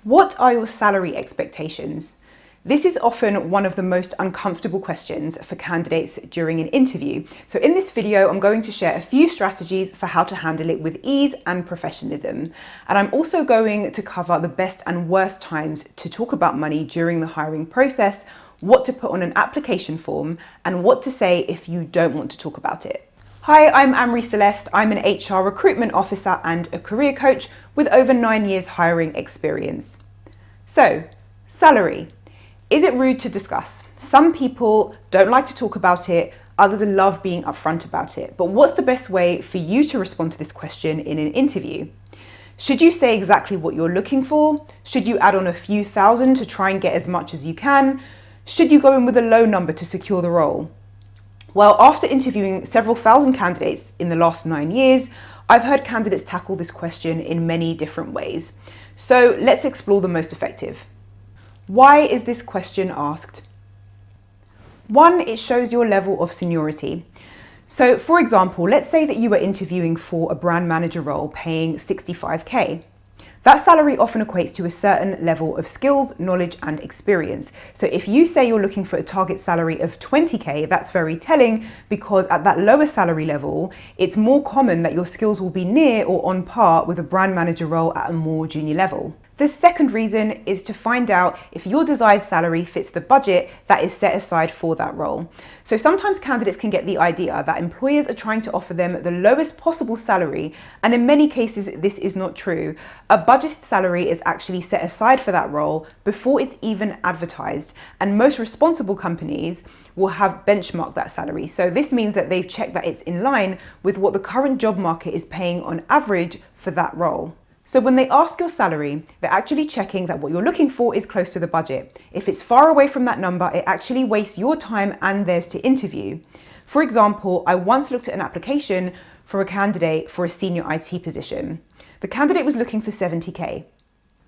What are your salary expectations? This is often one of the most uncomfortable questions for candidates during an interview. So in this video, I'm going to share a few strategies for how to handle it with ease and professionalism. And I'm also going to cover the best and worst times to talk about money during the hiring process, what to put on an application form, and what to say if you don't want to talk about it. Hi, I'm Amri Celeste. I'm an HR recruitment officer and a career coach with over 9 years hiring experience. So, salary. Is it rude to discuss? Some people don't like to talk about it, others love being upfront about it. But what's the best way for you to respond to this question in an interview? Should you say exactly what you're looking for? Should you add on a few thousand to try and get as much as you can? Should you go in with a low number to secure the role? Well, after interviewing several thousand candidates in the last 9 years, I've heard candidates tackle this question in many different ways. So let's explore the most effective. Why is this question asked? 1, it shows your level of seniority. So for example, let's say that you are interviewing for a brand manager role paying 65k. That salary often equates to a certain level of skills, knowledge, and experience. So if you say you're looking for a target salary of 20k, that's very telling because at that lower salary level, it's more common that your skills will be near or on par with a brand manager role at a more junior level. The second reason is to find out if your desired salary fits the budget that is set aside for that role. So sometimes candidates can get the idea that employers are trying to offer them the lowest possible salary, and in many cases this is not true. A budgeted salary is actually set aside for that role before it's even advertised, and most responsible companies will have benchmarked that salary. So this means that they've checked that it's in line with what the current job market is paying on average for that role. So when they ask your salary, they're actually checking that what you're looking for is close to the budget. If it's far away from that number, it actually wastes your time and theirs to interview. For example, I once looked at an application for a candidate for a senior IT position. The candidate was looking for 70k.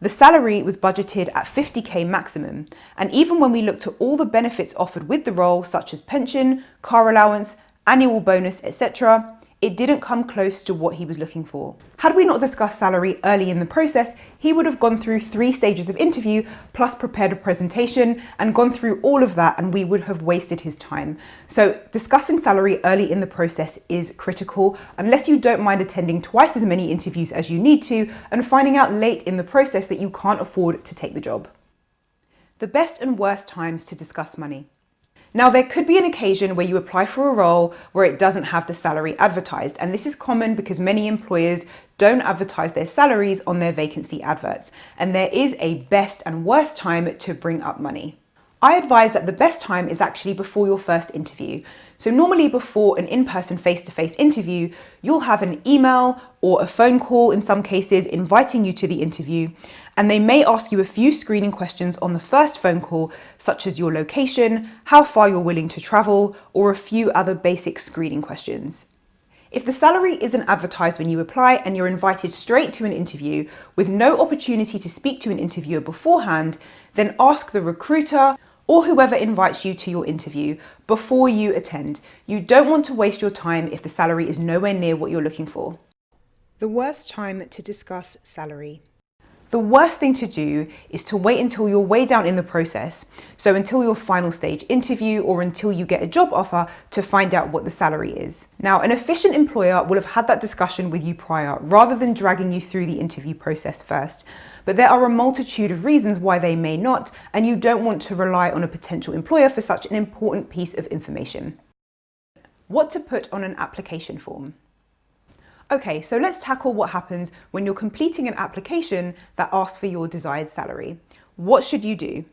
The salary was budgeted at 50k maximum. And even when we looked at all the benefits offered with the role, such as pension, car allowance, annual bonus, etc., it didn't come close to what he was looking for. Had we not discussed salary early in the process, he would have gone through 3 stages of interview, plus prepared a presentation and gone through all of that, and we would have wasted his time. So discussing salary early in the process is critical, unless you don't mind attending twice as many interviews as you need to and finding out late in the process that you can't afford to take the job. The best and worst times to discuss money. Now, there could be an occasion where you apply for a role where it doesn't have the salary advertised, and this is common because many employers don't advertise their salaries on their vacancy adverts, and there is a best and worst time to bring up money. I advise that the best time is actually before your first interview. So normally before an in-person face-to-face interview, you'll have an email or a phone call in some cases inviting you to the interview, and they may ask you a few screening questions on the first phone call, such as your location, how far you're willing to travel, or a few other basic screening questions. If the salary isn't advertised when you apply and you're invited straight to an interview with no opportunity to speak to an interviewer beforehand, then ask the recruiter or whoever invites you to your interview before you attend. You don't want to waste your time if the salary is nowhere near what you're looking for. The worst time to discuss salary. The worst thing to do is to wait until you're way down in the process, so until your final stage interview or until you get a job offer to find out what the salary is. Now, an efficient employer will have had that discussion with you prior rather than dragging you through the interview process first. But there are a multitude of reasons why they may not, and you don't want to rely on a potential employer for such an important piece of information. What to put on an application form. Okay, so let's tackle what happens when you're completing an application that asks for your desired salary. What should you do?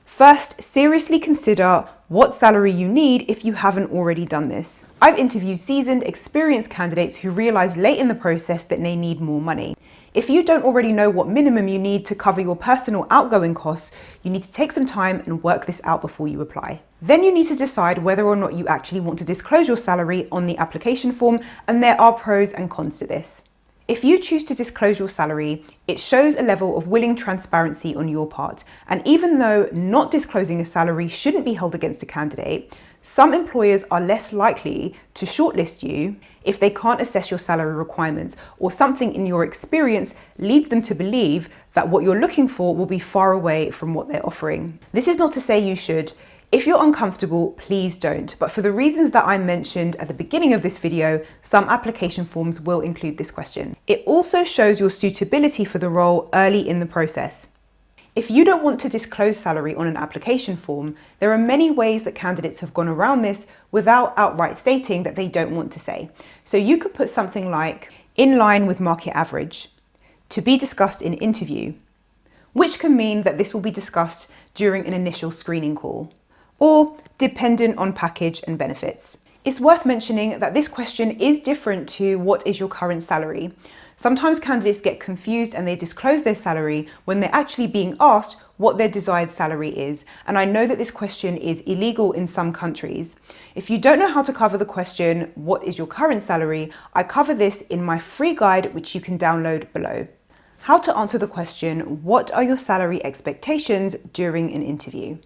First, seriously consider what salary you need if you haven't already done this. I've interviewed seasoned, experienced candidates who realize late in the process that they need more money. If you don't already know what minimum you need to cover your personal outgoing costs, you need to take some time and work this out before you apply. Then you need to decide whether or not you actually want to disclose your salary on the application form, and there are pros and cons to this. If you choose to disclose your salary, it shows a level of willing transparency on your part. And even though not disclosing a salary shouldn't be held against a candidate, some employers are less likely to shortlist you if they can't assess your salary requirements, or something in your experience leads them to believe that what you're looking for will be far away from what they're offering. This is not to say you should. If you're uncomfortable, please don't. But for the reasons that I mentioned at the beginning of this video, some application forms will include this question. It also shows your suitability for the role early in the process. If you don't want to disclose salary on an application form, there are many ways that candidates have gone around this without outright stating that they don't want to say. So you could put something like, in line with market average, to be discussed in interview, which can mean that this will be discussed during an initial screening call, or dependent on package and benefits. It's worth mentioning that this question is different to what is your current salary. Sometimes candidates get confused and they disclose their salary when they're actually being asked what their desired salary is. And I know that this question is illegal in some countries. If you don't know how to cover the question, what is your current salary? I cover this in my free guide, which you can download below. How to answer the question, what are your salary expectations during an interview?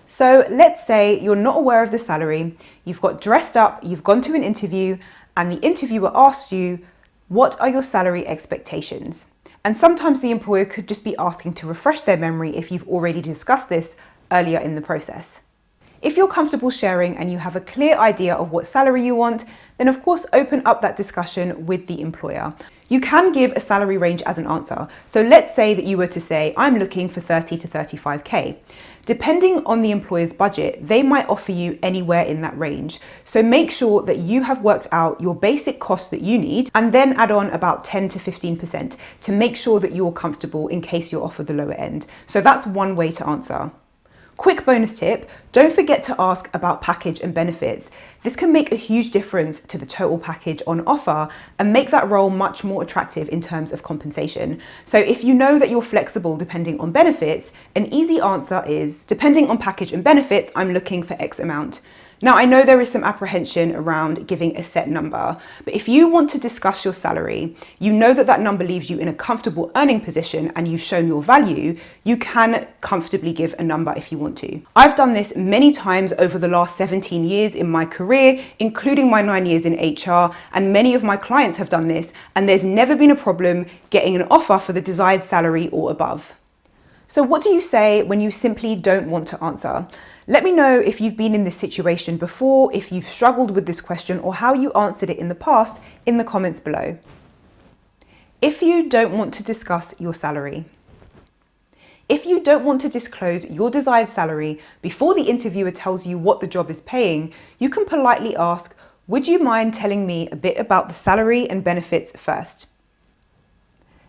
So let's say you're not aware of the salary, you've got dressed up, you've gone to an interview, and the interviewer asked you, what are your salary expectations? And sometimes the employer could just be asking to refresh their memory if you've already discussed this earlier in the process. If you're comfortable sharing and you have a clear idea of what salary you want, then of course open up that discussion with the employer. You can give a salary range as an answer. So let's say that you were to say, I'm looking for 30 to 35K. Depending on the employer's budget, they might offer you anywhere in that range. So make sure that you have worked out your basic costs that you need and then add on about 10 to 15% to make sure that you're comfortable in case you're offered the lower end. So that's one way to answer. Quick bonus tip, don't forget to ask about package and benefits. This can make a huge difference to the total package on offer and make that role much more attractive in terms of compensation. So if you know that you're flexible depending on benefits, an easy answer is, depending on package and benefits, I'm looking for X amount. Now, I know there is some apprehension around giving a set number, but if you want to discuss your salary, you know that that number leaves you in a comfortable earning position and you've shown your value, you can comfortably give a number if you want to. I've done this many times over the last 17 years in my career, including my 9 years in HR, and many of my clients have done this, and there's never been a problem getting an offer for the desired salary or above. So what do you say when you simply don't want to answer? Let me know if you've been in this situation before, if you've struggled with this question, or how you answered it in the past in the comments below. If you don't want to discuss your salary. If you don't want to disclose your desired salary before the interviewer tells you what the job is paying, you can politely ask, would you mind telling me a bit about the salary and benefits first?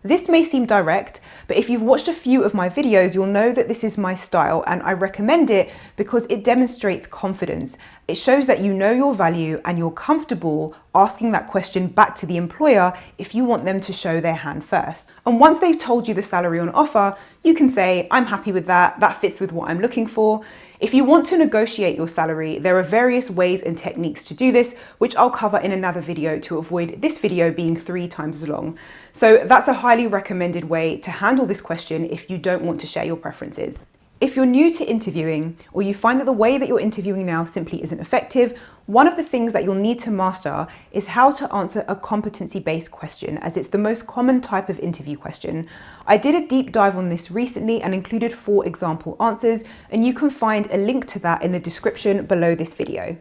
This may seem direct, but if you've watched a few of my videos, you'll know that this is my style, and I recommend it because it demonstrates confidence. It shows that you know your value and you're comfortable asking that question back to the employer if you want them to show their hand first. And once they've told you the salary on offer, you can say, I'm happy with that, that fits with what I'm looking for. If you want to negotiate your salary, there are various ways and techniques to do this, which I'll cover in another video to avoid this video being 3 times as long. So that's a highly recommended way to handle this question if you don't want to share your preferences. If you're new to interviewing, or you find that the way that you're interviewing now simply isn't effective, one of the things that you'll need to master is how to answer a competency-based question, as it's the most common type of interview question. I did a deep dive on this recently and included 4 example answers, and you can find a link to that in the description below this video.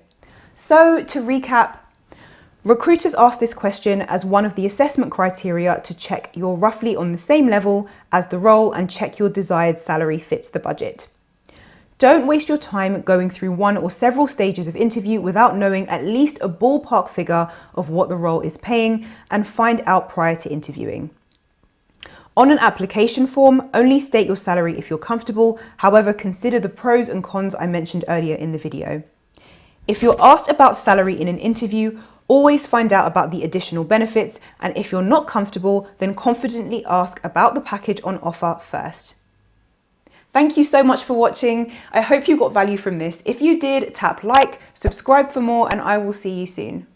So to recap, recruiters ask this question as one of the assessment criteria to check you're roughly on the same level as the role and check your desired salary fits the budget. Don't waste your time going through one or several stages of interview without knowing at least a ballpark figure of what the role is paying, and find out prior to interviewing. On an application form, only state your salary if you're comfortable. However, consider the pros and cons I mentioned earlier in the video. If you're asked about salary in an interview, always find out about the additional benefits, and if you're not comfortable, then confidently ask about the package on offer first. Thank you so much for watching. I hope you got value from this. If you did, tap like, subscribe for more, and I will see you soon.